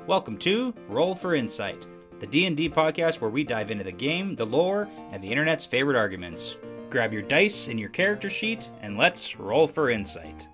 Welcome to Roll for Insight, the D&D podcast where we dive into the game, the lore, and the internet's favorite arguments. Grab your dice and your character sheet, and let's roll for insight.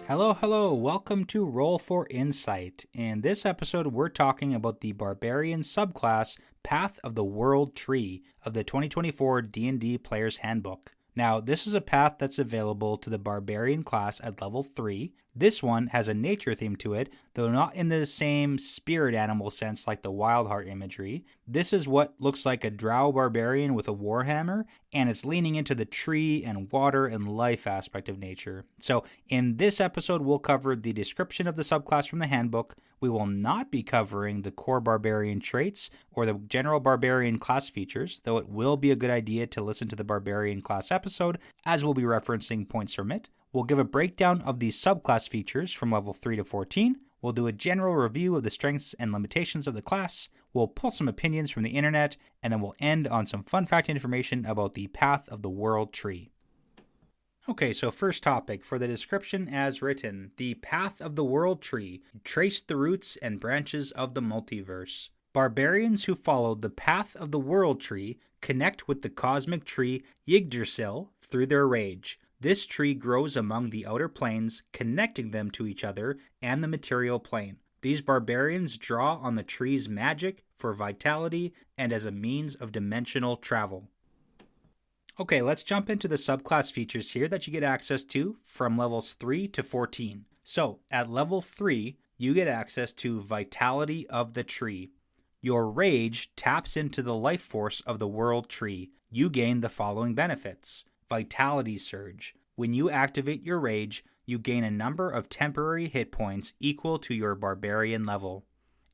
Hello, welcome to Roll for Insight. In this episode, we're talking about the Barbarian Subclass Path of the World Tree of the 2024 D&D Player's Handbook. Now, this is a path that's available to the Barbarian class at level 3. This one has a nature theme to it, though not in the same spirit animal sense like the Wildheart imagery. This is what looks like a drow barbarian with a warhammer, and it's leaning into the tree and water and life aspect of nature. So, in this episode, we'll cover the description of the subclass from the handbook. We will not be covering the core barbarian traits or the general barbarian class features, though it will be a good idea to listen to the barbarian class episode, as we'll be referencing points from it. We'll give a breakdown of the subclass features from level 3 to 14. We'll do a general review of the strengths and limitations of the class. We'll pull some opinions from the internet, and then we'll end on some fun fact information about the Path of the World Tree. Okay, so first topic, for the description as written, the Path of the World Tree, trace the roots and branches of the multiverse. Barbarians who follow the Path of the World Tree connect with the cosmic tree Yggdrasil through their rage. This tree grows among the outer planes, connecting them to each other and the material plane. These barbarians draw on the tree's magic for vitality and as a means of dimensional travel. Okay, let's jump into the subclass features here that you get access to from levels 3 to 14. So, at level 3, you get access to Vitality of the Tree. Your rage taps into the life force of the world tree. You gain the following benefits. Vitality Surge. When you activate your rage, you gain a number of temporary hit points equal to your barbarian level.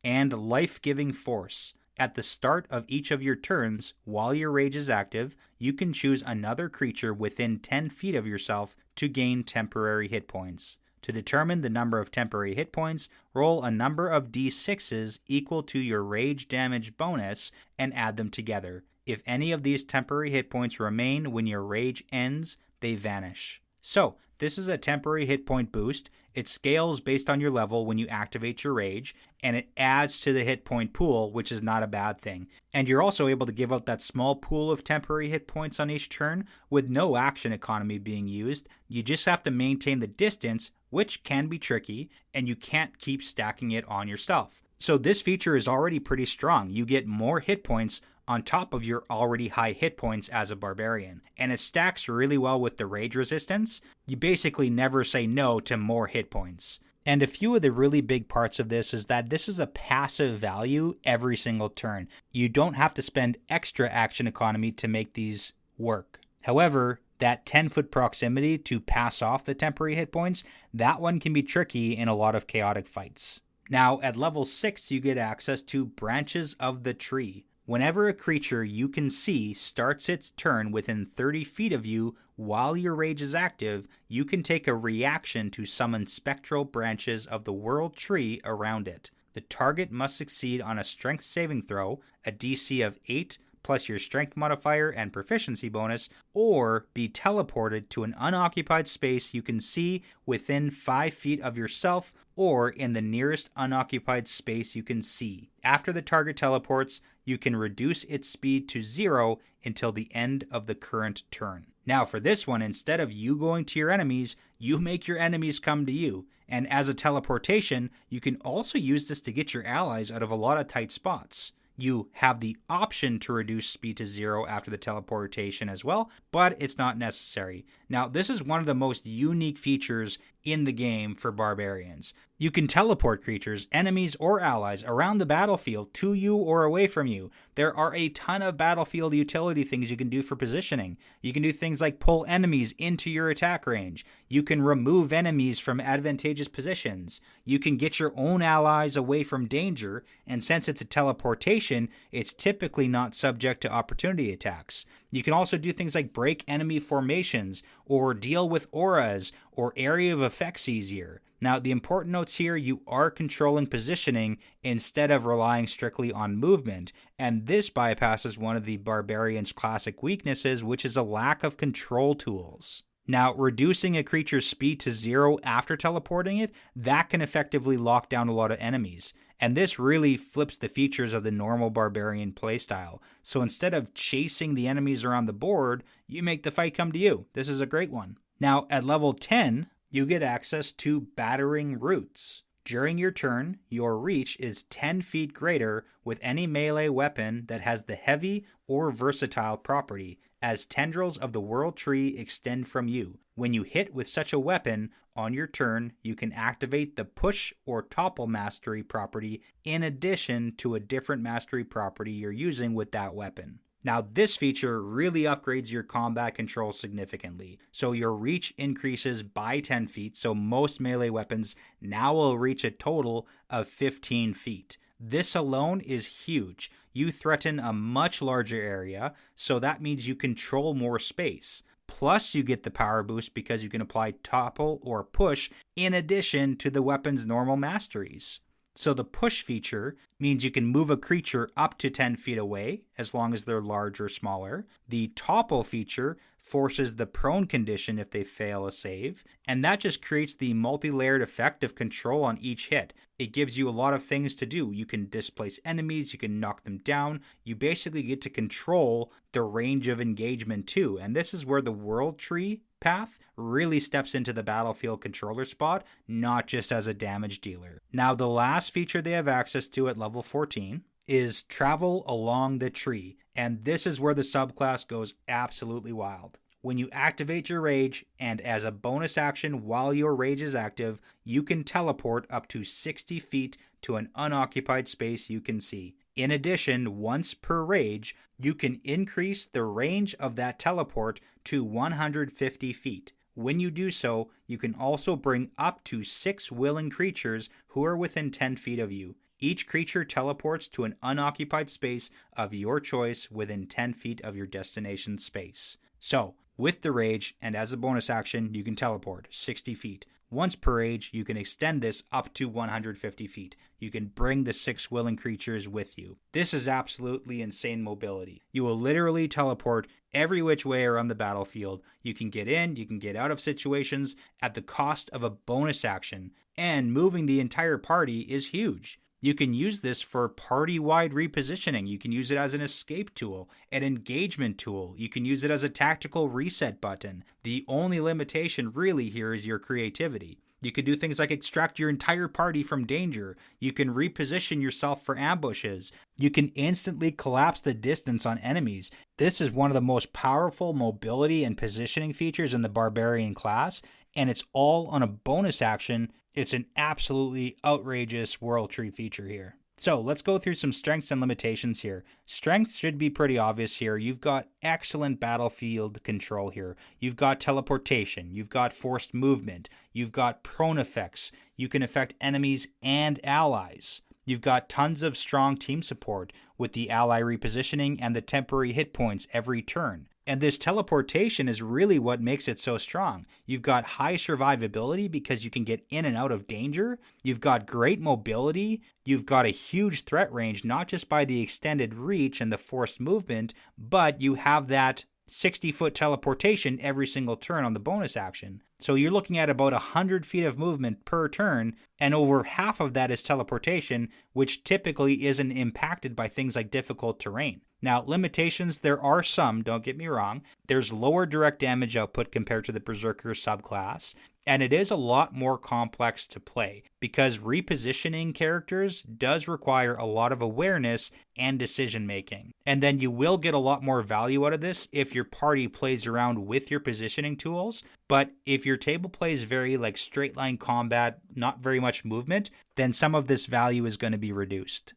And Life-Giving Force. At the start of each of your turns, while your rage is active, you can choose another creature within 10 feet of yourself to gain temporary hit points. To determine the number of temporary hit points, roll a number of d6s equal to your rage damage bonus and add them together. If any of these temporary hit points remain when your rage ends, they vanish. So, this is a temporary hit point boost. It scales based on your level when you activate your rage, and it adds to the hit point pool, which is not a bad thing. And you're also able to give out that small pool of temporary hit points on each turn with no action economy being used. You just have to maintain the distance, which can be tricky, and you can't keep stacking it on yourself. So this feature is already pretty strong. You get more hit points on top of your already high hit points as a barbarian. And it stacks really well with the rage resistance. You basically never say no to more hit points. And a few of the really big parts of this is that this is a passive value every single turn. You don't have to spend extra action economy to make these work. However, that 10-foot proximity to pass off the temporary hit points, that one can be tricky in a lot of chaotic fights. Now, at level 6, you get access to Branches of the Tree. Whenever a creature you can see starts its turn within 30 feet of you while your rage is active, you can take a reaction to summon spectral branches of the world tree around it. The target must succeed on a strength saving throw, a DC of 8 plus your strength modifier and proficiency bonus, or be teleported to an unoccupied space you can see within 5 feet of yourself or in the nearest unoccupied space you can see. After the target teleports, you can reduce its speed to 0 until the end of the current turn. Now for this one, instead of you going to your enemies, you make your enemies come to you. And as a teleportation, you can also use this to get your allies out of a lot of tight spots. You have the option to reduce speed to 0 after the teleportation as well, but it's not necessary. Now, this is one of the most unique features in the game for barbarians. You can teleport creatures, enemies, or allies around the battlefield to you or away from you. There are a ton of battlefield utility things you can do for positioning. You can do things like pull enemies into your attack range. You can remove enemies from advantageous positions. You can get your own allies away from danger, and since it's a teleportation, it's typically not subject to opportunity attacks. You can also do things like break enemy formations, or deal with auras, or area of effects easier. Now, the important notes here, you are controlling positioning instead of relying strictly on movement, and this bypasses one of the Barbarian's classic weaknesses, which is a lack of control tools. Now, reducing a creature's speed to 0 after teleporting it, that can effectively lock down a lot of enemies. And this really flips the features of the normal Barbarian playstyle. So instead of chasing the enemies around the board, you make the fight come to you. This is a great one. Now, at level 10, you get access to Battering Roots. During your turn, your reach is 10 feet greater with any melee weapon that has the heavy or versatile property, as tendrils of the World Tree extend from you. When you hit with such a weapon on your turn, you can activate the Push or Topple Mastery property in addition to a different mastery property you're using with that weapon. Now, this feature really upgrades your combat control significantly. So your reach increases by 10 feet, so most melee weapons now will reach a total of 15 feet. This alone is huge. You threaten a much larger area, so that means you control more space. Plus, you get the power boost because you can apply Topple or Push in addition to the weapon's normal masteries. So the Push feature means you can move a creature up to 10 feet away, as long as they're large or smaller. The Topple feature forces the prone condition if they fail a save, and that just creates the multi-layered effect of control on each hit. It gives you a lot of things to do. You can displace enemies, you can knock them down. You basically get to control the range of engagement too, and this is where the World Tree path really steps into the battlefield controller spot, not just as a damage dealer. Now, the last feature they have access to at level 14 is Travel Along the Tree, and this is where the subclass goes absolutely wild. When you activate your rage, and as a bonus action while your rage is active, you can teleport up to 60 feet to an unoccupied space you can see. In addition, once per rage, you can increase the range of that teleport to 150 feet. When you do so, you can also bring up to 6 willing creatures who are within 10 feet of you. Each creature teleports to an unoccupied space of your choice within 10 feet of your destination space. So, with the rage, and as a bonus action, you can teleport 60 feet. Once per rage, you can extend this up to 150 feet. You can bring the 6 willing creatures with you. This is absolutely insane mobility. You will literally teleport every which way around the battlefield. You can get in, you can get out of situations at the cost of a bonus action, and moving the entire party is huge. You can use this for party-wide repositioning. You can use it as an escape tool, an engagement tool. You can use it as a tactical reset button. The only limitation really here is your creativity. You can do things like extract your entire party from danger. You can reposition yourself for ambushes. You can instantly collapse the distance on enemies. This is one of the most powerful mobility and positioning features in the Barbarian class, and it's all on a bonus action. It's an absolutely outrageous World Tree feature here. So let's go through some strengths and limitations here. Strengths should be pretty obvious here. You've got excellent battlefield control here. You've got teleportation. You've got forced movement. You've got prone effects. You can affect enemies and allies. You've got tons of strong team support with the ally repositioning and the temporary hit points every turn. And this teleportation is really what makes it so strong. You've got high survivability because you can get in and out of danger. You've got great mobility. You've got a huge threat range, not just by the extended reach and the forced movement, but you have that 60-foot teleportation every single turn on the bonus action. So you're looking at about 100 feet of movement per turn, and over half of that is teleportation, which typically isn't impacted by things like difficult terrain. Now, limitations, there are some, don't get me wrong. There's lower direct damage output compared to the Berserker subclass, and it is a lot more complex to play because repositioning characters does require a lot of awareness and decision making. And then you will get a lot more value out of this if your party plays around with your positioning tools, but if your table plays very like straight line combat, not very much movement, then some of this value is going to be reduced.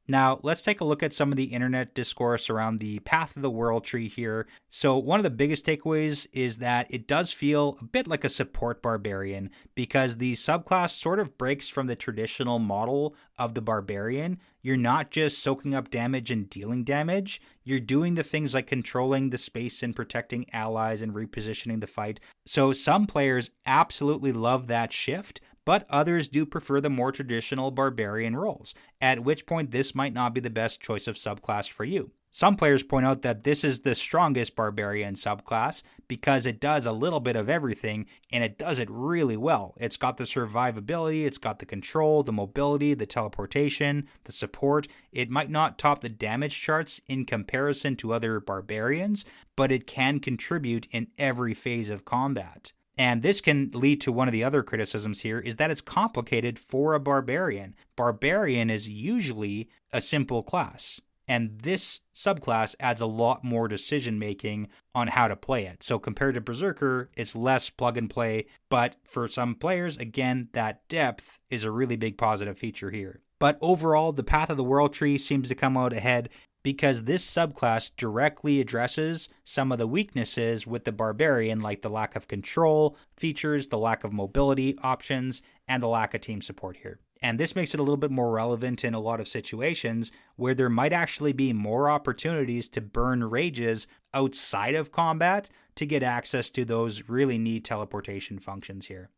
Now, let's take a look at some of the internet discourse around the Path of the World Tree here. So one of the biggest takeaways is that it does feel a bit like a support barbarian because the subclass sort of breaks from the traditional model of the barbarian. You're not just soaking up damage and dealing damage. You're doing the things like controlling the space and protecting allies and repositioning the fight. So some players absolutely love that shift, but others do prefer the more traditional barbarian roles, at which point this might not be the best choice of subclass for you. Some players point out that this is the strongest Barbarian subclass because it does a little bit of everything and it does it really well. It's got the survivability, it's got the control, the mobility, the teleportation, the support. It might not top the damage charts in comparison to other Barbarians, but it can contribute in every phase of combat. And this can lead to one of the other criticisms here is that it's complicated for a Barbarian. Barbarian is usually a simple class. And this subclass adds a lot more decision making on how to play it. So compared to Berserker, it's less plug and play. But for some players, again, that depth is a really big positive feature here. But overall, the Path of the World tree seems to come out ahead because this subclass directly addresses some of the weaknesses with the Barbarian, like the lack of control features, the lack of mobility options, and the lack of team support here. And this makes it a little bit more relevant in a lot of situations where there might actually be more opportunities to burn rages outside of combat to get access to those really neat teleportation functions here.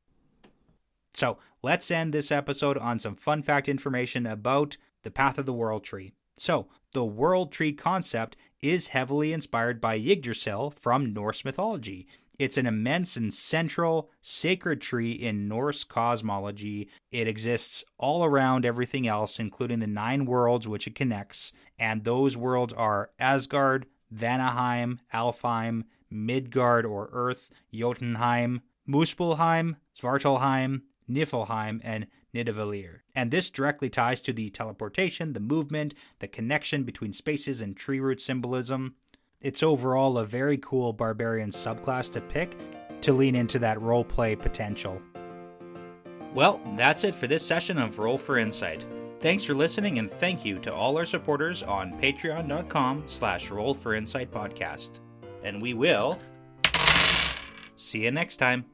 So let's end this episode on some fun fact information about the Path of the World tree. So the World Tree concept is heavily inspired by Yggdrasil from Norse mythology. It's an immense and central sacred tree in Norse cosmology. It exists all around everything else, including the 9 worlds which it connects. And those worlds are Asgard, Vanaheim, Alfheim, Midgard or Earth, Jotunheim, Muspelheim, Svartalheim, Niflheim, and Nidavellir. And this directly ties to the teleportation, the movement, the connection between spaces and tree root symbolism. It's overall a very cool Barbarian subclass to pick to lean into that roleplay potential. Well, that's it for this session of Roll for Insight. Thanks for listening, and thank you to all our supporters on patreon.com/rollforinsightpodcast. And we will see you next time.